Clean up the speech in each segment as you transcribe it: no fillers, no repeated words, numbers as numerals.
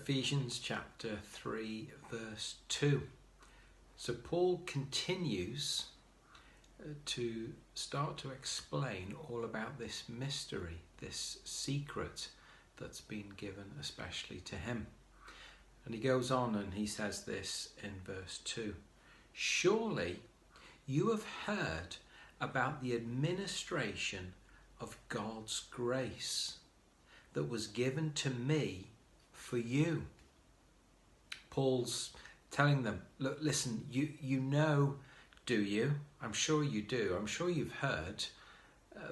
Ephesians chapter 3 verse 2. So Paul continues to start to explain all about this mystery, this secret that's been given especially to him. And he goes on and he says this in verse 2. Surely you have heard about the administration of God's grace that was given to me for you. Paul's telling them, look, listen, you know, do you? I'm sure you do. I'm sure you've heard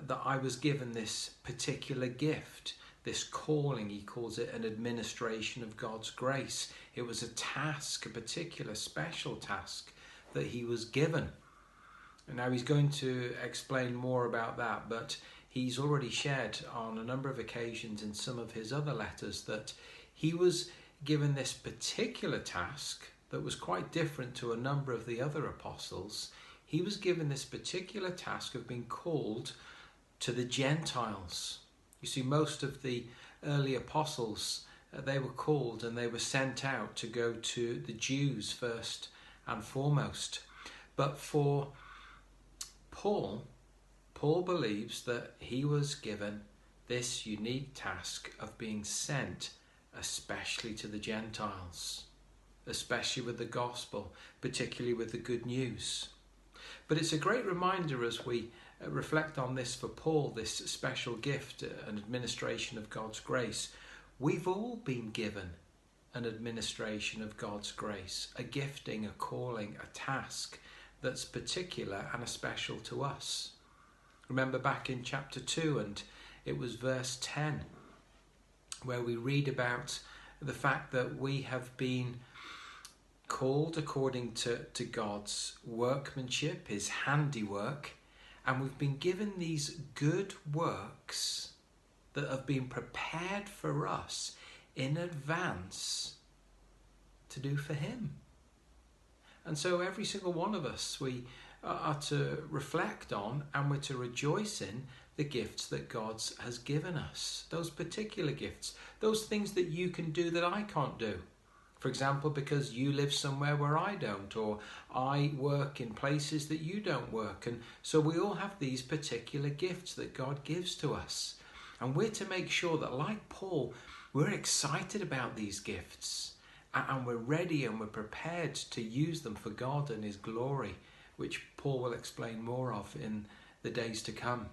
that I was given this particular gift, this calling. He calls it an administration of God's grace. It was a task, a particular special task that he was given. And now he's going to explain more about that, but he's already shared on a number of occasions in some of his other letters that he was given this particular task that was quite different to a number of the other apostles. He was given this particular task of being called to the Gentiles. You see, most of the early apostles, they were called and they were sent out to go to the Jews first and foremost. But for Paul believes that he was given this unique task of being sent especially to the Gentiles, especially with the gospel, particularly with the good news. But it's a great reminder as we reflect on this for Paul, this special gift, an administration of God's grace. We've all been given an administration of God's grace, a gifting, a calling, a task that's particular and special to us. Remember back in chapter 2, and it was verse 10, where we read about the fact that we have been called according to God's workmanship, his handiwork, and we've been given these good works that have been prepared for us in advance to do for him. And so every single one of us, we are to reflect on and we're to rejoice in the gifts that God has given us. Those particular gifts, those things that you can do that I can't do. For example, because you live somewhere where I don't, or I work in places that you don't work. And so we all have these particular gifts that God gives to us. And we're to make sure that, like Paul, we're excited about these gifts. And we're ready and we're prepared to use them for God and his glory, which Paul will explain more of in the days to come.